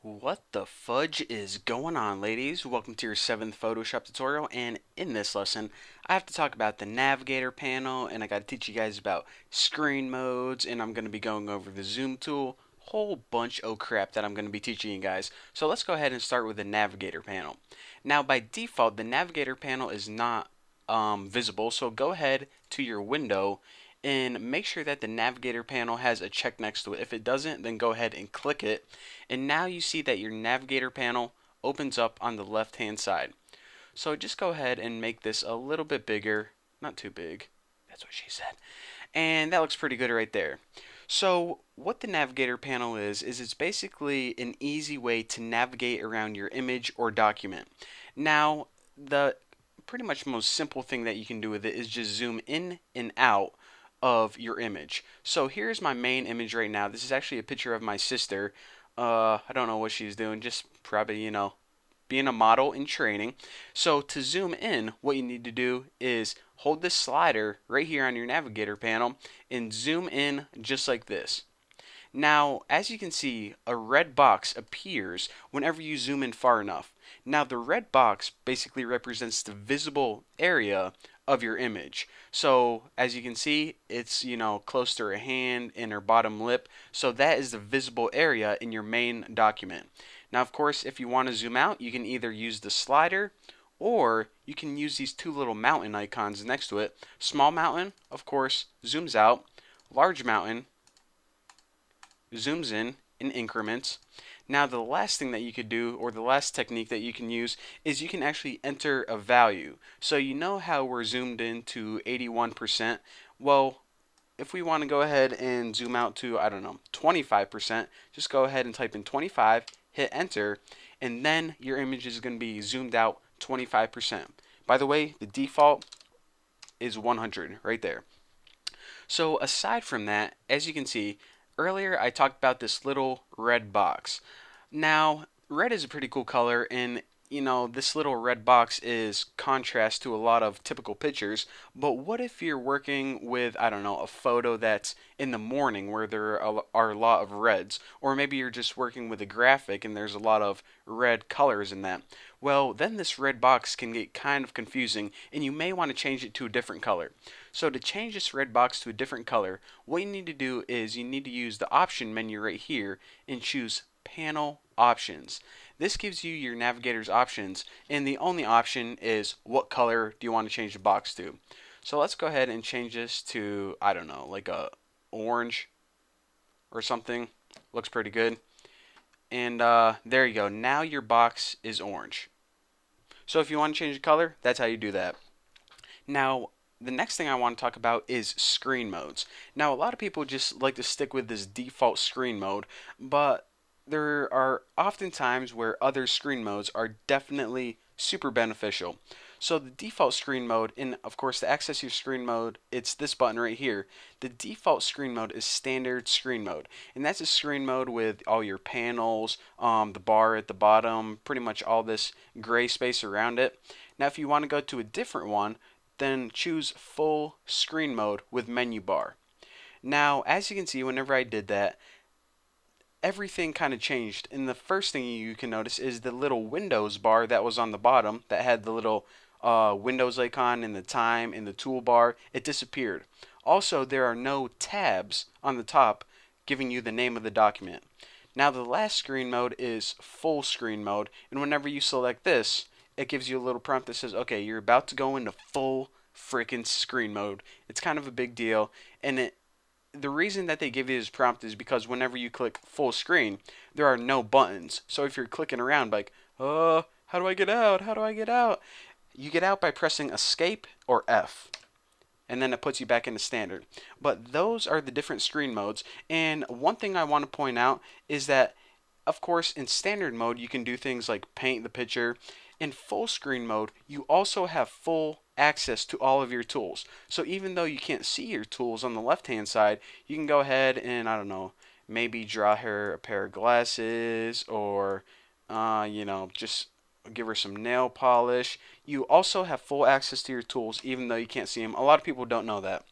What the fudge is going on, ladies? Welcome to your 7th Photoshop tutorial, and in this lesson I have to talk about the navigator panel, and I got to teach you guys about screen modes, and I'm going to be going over the zoom tool, whole bunch of crap that I'm going to be teaching you guys. So let's go ahead and start with the navigator panel. Now by default the navigator panel is not visible, so go ahead to your window and make sure that the navigator panel has a check next to it. If it doesn't, then go ahead and click it, and now you see that your navigator panel opens up on the left hand side. So just go ahead and make this a little bit bigger, not too big, that's what she said, and that looks pretty good right there. So what the navigator panel is it's basically an easy way to navigate around your image or document. Now the pretty much most simple thing that you can do with it is just zoom in and out of your image. So here's my main image right now. This is actually a picture of my sister. I don't know what she's doing, just probably, being a model in training. So to zoom in, what you need to do is hold this slider right here on your navigator panel and zoom in just like this. Now, as you can see, a red box appears whenever you zoom in far enough. Now, the red box basically represents the visible area of your image. So, as you can see, it's, close to her hand and her bottom lip. So that is the visible area in your main document. Now, of course, if you want to zoom out, you can either use the slider or you can use these two little mountain icons next to it. Small mountain, of course, zooms out. Large mountain zooms in increments. Now the last thing that you could do, or the last technique that you can use, is you can actually enter a value. So you know how we're zoomed in to 81%? Well, if we want to go ahead and zoom out to, I don't know, 25%, just go ahead and type in 25, hit enter, and then your image is going to be zoomed out 25%. By the way, the default is 100 right there. So aside from that, as you can see, earlier I talked about this little red box. Now, red is a pretty cool color, and this little red box is contrast to a lot of typical pictures. But what if you're working with, I don't know, a photo that's in the morning where there are a lot of reds, or maybe you're just working with a graphic and there's a lot of red colors in that? Well, then this red box can get kind of confusing, and you may want to change it to a different color. So to change this red box to a different color, what you need to do is you need to use the option menu right here and choose panel options. This gives you your navigator's options, and the only option is what color do you want to change the box to. So let's go ahead and change this to, I don't know, like a orange or something. Looks pretty good. And there you go. Now your box is orange. So if you want to change the color, that's how you do that. Now, the next thing I want to talk about is screen modes. Now, a lot of people just like to stick with this default screen mode, but there are often times where other screen modes are definitely super beneficial. So the default screen mode, and of course to access your screen mode, it's this button right here. The default screen mode is standard screen mode, and that's a screen mode with all your panels, the bar at the bottom, pretty much all this gray space around it. Now if you want to go to a different one, then choose full screen mode with menu bar. Now as you can see, whenever I did that, everything kind of changed, and the first thing you can notice is the little Windows bar that was on the bottom that had the little Windows icon and the time and the toolbar. It disappeared. Also, there are no tabs on the top giving you the name of the document. Now the last screen mode is full screen mode, and whenever you select this, it gives you a little prompt that says, okay, you're about to go into full freaking screen mode. It's kind of a big deal, and the reason that they give you this prompt is because whenever you click full screen, there are no buttons. So if you're clicking around like, how do I get out? How do I get out? You get out by pressing escape or F, and then it puts you back into standard. But those are the different screen modes, and one thing I want to point out is that, of course, in standard mode you can do things like paint the picture. In full screen mode, you also have full access to all of your tools. So even though you can't see your tools on the left hand side, you can go ahead and, I don't know, maybe draw her a pair of glasses, or just give her some nail polish. You also have full access to your tools even though you can't see them. A lot of people don't know that.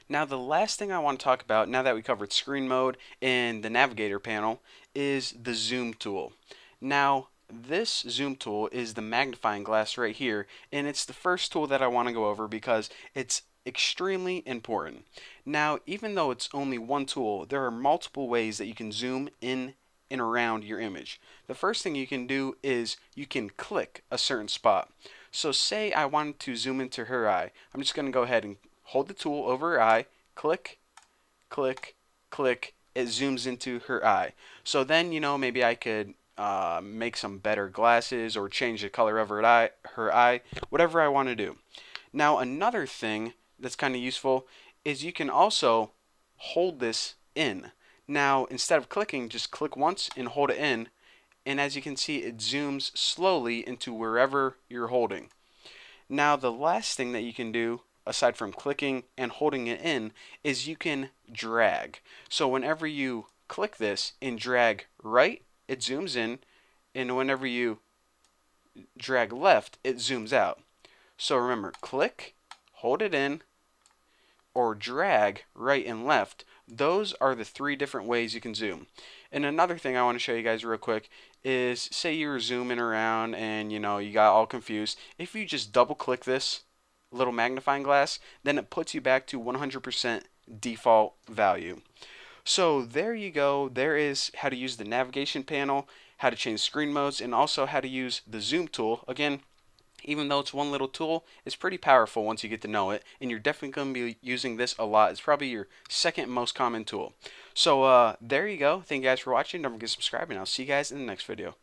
Now the last thing I want to talk about, now that we covered screen mode and the navigator panel, is the zoom tool. Now, this zoom tool is the magnifying glass right here, and it's the first tool that I want to go over because it's extremely important. Now, even though it's only one tool, there are multiple ways that you can zoom in and around your image. The first thing you can do is you can click a certain spot. So say I wanted to zoom into her eye. I'm just going to go ahead and hold the tool over her eye, click, click, click, it zooms into her eye. So then, maybe I could make some better glasses or change the color of her eye, whatever I want to do. Now, another thing that's kind of useful is you can also hold this in. Now, instead of clicking, just click once and hold it in. And as you can see, it zooms slowly into wherever you're holding. Now, the last thing that you can do, aside from clicking and holding it in, is you can drag. So whenever you click this and drag right, it zooms in, and whenever you drag left, it zooms out. So remember, click, hold it in, or drag right and left. Those are the three different ways you can zoom. And another thing I want to show you guys real quick is, say you were zooming around and you got all confused. If you just double click this little magnifying glass, then it puts you back to 100% default value. So there you go. There is how to use the navigation panel, how to change screen modes, and also how to use the zoom tool. Again, even though it's one little tool, it's pretty powerful once you get to know it, and you're definitely going to be using this a lot. It's probably your second most common tool. So there you go. Thank you guys for watching. Don't forget to subscribe, and I'll see you guys in the next video.